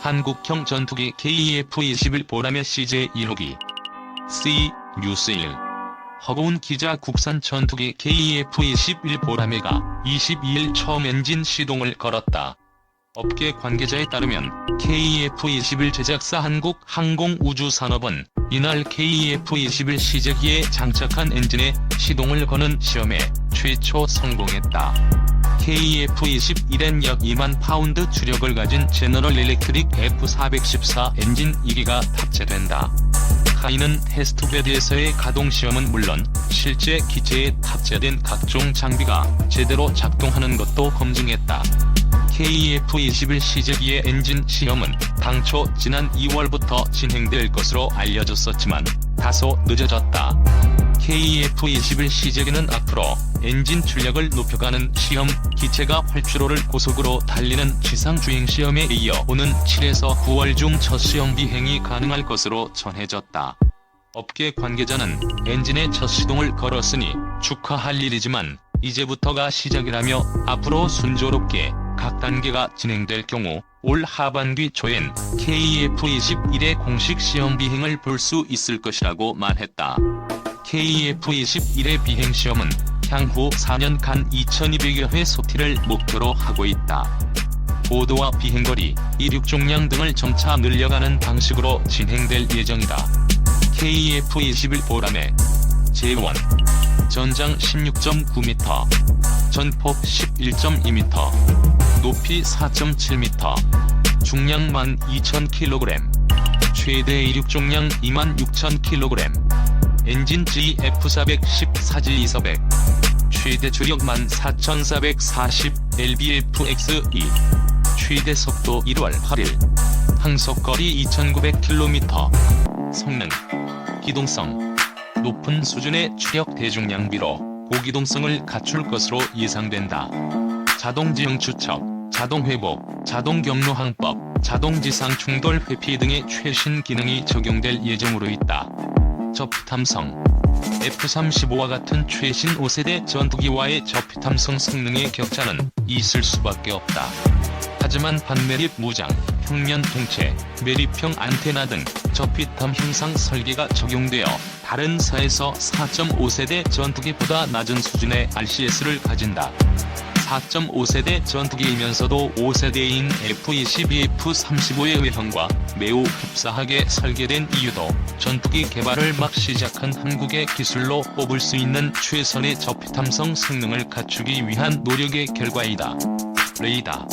한국형 전투기 KF-21 보람의 CJ1호기. C. 뉴스 1. 허고운 기자. 국산 전투기 KF-21 보람회가 22일 처음 엔진 시동을 걸었다. 업계 관계자에 따르면 KF-21 제작사 한국항공우주산업은 이날 KF-21 시제기에 장착한 엔진에 시동을 거는 시험에 최초 성공했다. KF-21엔 약 2만 파운드 추력을 가진 제너럴 일렉트릭 F414 엔진 2기가 탑재된다. 카이는 테스트베드에서의 가동시험은 물론 실제 기체에 탑재된 각종 장비가 제대로 작동하는 것도 검증했다. KF-21 시제기의 엔진 시험은 당초 지난 2월부터 진행될 것으로 알려졌었지만 다소 늦어졌다. KF-21 시제기는 앞으로 엔진 출력을 높여가는 시험, 기체가 활주로를 고속으로 달리는 지상주행시험에 이어 오는 7에서 9월 중 첫 시험 비행이 가능할 것으로 전해졌다. 업계 관계자는 엔진의 첫 시동을 걸었으니 축하할 일이지만 이제부터가 시작이라며 앞으로 순조롭게 각 단계가 진행될 경우 올 하반기 초엔 KF-21의 공식 시험 비행을 볼 수 있을 것이라고 말했다. KF-21의 비행시험은 향후 4년간 2200여 회 소티를 목표로 하고 있다. 고도와 비행거리, 이륙 중량 등을 점차 늘려가는 방식으로 진행될 예정이다. KF-21 보람회 제1 전장 16.9m, 전폭 11.2m, 높이 4.7m, 중량 12,000kg, 최대 이륙 중량 26,000kg, 엔진 GF410 4G200, 최대 주력 14,440 lbfx2, 최대 속도 1월 8일, 항속거리 2,900km, 성능, 기동성, 높은 수준의 추력 대중량비로 고기동성을 갖출 것으로 예상된다. 자동지형 추적, 자동회복, 자동경로항법, 자동지상 충돌 회피 등의 최신 기능이 적용될 예정으로 있다. 접탐성, F-35와 같은 최신 5세대 전투기와의 접탐성 성능의 격차는 있을 수밖에 없다. 하지만 반매립 무장, 평면 통체, 매립형 안테나 등 접히탐 형상 설계가 적용되어 다른 4에서 4.5세대 전투기보다 낮은 수준의 RCS를 가진다. 4.5세대 전투기이면서도 5세대인 F-22, F-35의 외형과 매우 흡사하게 설계된 이유도 전투기 개발을 막 시작한 한국의 기술로 뽑을 수 있는 최선의 접탐성 성능을 갖추기 위한 노력의 결과이다. 레이더.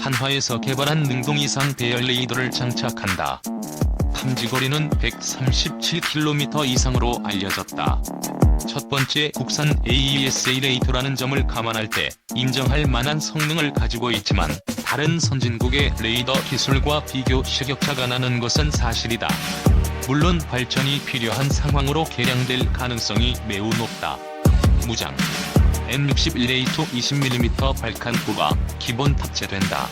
한화에서 개발한 능동 이상 배열 레이더를 장착한다. 탐지거리는 137km 이상으로 알려졌다. 첫 번째 국산 AESA 레이더라는 점을 감안할 때 인정할 만한 성능을 가지고 있지만 다른 선진국의 레이더 기술과 비교 실격차가 나는 것은 사실이다. 물론 발전이 필요한 상황으로 개량될 가능성이 매우 높다. 무장. M61A2 20mm 발칸구가 기본 탑재된다.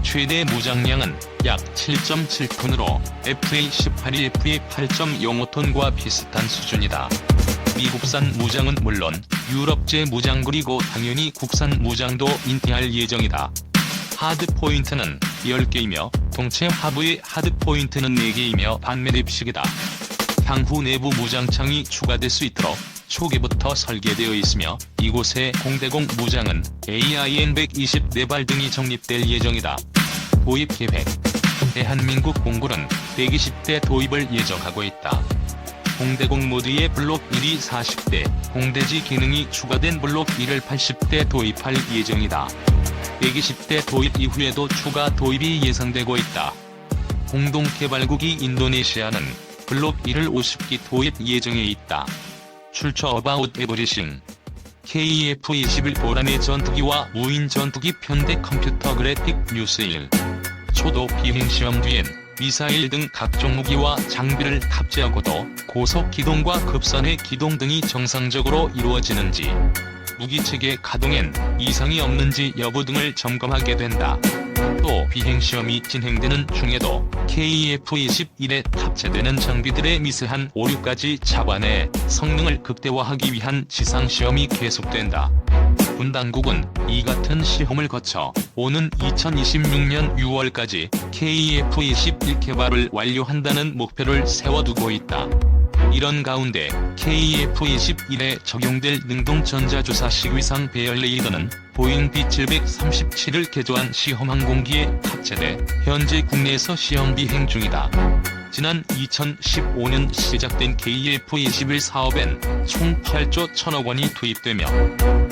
최대 무장량은 약 7.7톤으로 FA-18이 FA-8.05톤과 비슷한 수준이다. 미국산 무장은 물론 유럽제 무장 그리고 당연히 국산 무장도 인테할 예정이다. 하드포인트는 10개이며 동체 하부의 하드포인트는 4개이며 반매립식이다. 향후 내부 무장창이 추가될 수 있도록 초기부터 설계되어 있으며 이곳의 공대공 무장은 AIM-120 4발 등이 정립될 예정이다. 도입 계획. 대한민국 공군은 120대 도입을 예정하고 있다. 공대공 모드의 블록 1이 40대, 공대지 기능이 추가된 블록 1을 80대 도입할 예정이다. 120대 도입 이후에도 추가 도입이 예상되고 있다. 공동개발국이 인도네시아는 블록 1을 50기 도입 예정에 있다. 출처 어바웃 에브리싱. KF-21 보람의 전투기와 무인 전투기 편대 컴퓨터 그래픽 뉴스 1. 초도 비행시험 뒤엔 미사일 등 각종 무기와 장비를 탑재하고도 고속 기동과 급선의 기동 등이 정상적으로 이루어지는지, 무기체계 가동엔 이상이 없는지 여부 등을 점검하게 된다. 또 비행시험이 진행되는 중에도 KF-21에 탑재되는 장비들의 미세한 오류까지 잡아내 성능을 극대화하기 위한 지상시험이 계속된다. 군 당국은 이 같은 시험을 거쳐 오는 2026년 6월까지 KF-21 개발을 완료한다는 목표를 세워두고 있다. 이런 가운데 KF-21에 적용될 능동전자주사식 위상 배열 레이더는 보잉 B737을 개조한 시험 항공기에 탑재돼 현재 국내에서 시험 비행 중이다. 지난 2015년 시작된 KF-21 사업엔 총 8조 1천억 원이 투입되며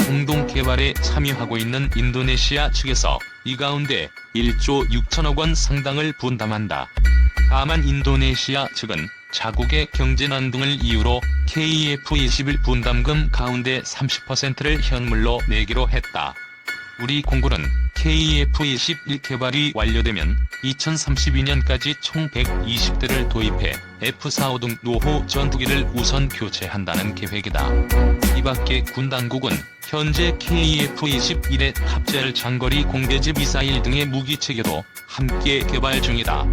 공동 개발에 참여하고 있는 인도네시아 측에서 이 가운데 1조 6천억 원 상당을 분담한다. 다만 인도네시아 측은 자국의 경제 난동을 이유로 KF-21 분담금 가운데 30%를 현물로 내기로 했다. 우리 공군은 KF-21 개발이 완료되면 2032년까지 총 120대를 도입해 F-45 등 노후 전투기를 우선 교체한다는 계획이다. 이밖에 군 당국은 현재 KF-21에 탑재할 장거리 공대지 미사일 등의 무기 체계도 함께 개발 중이다.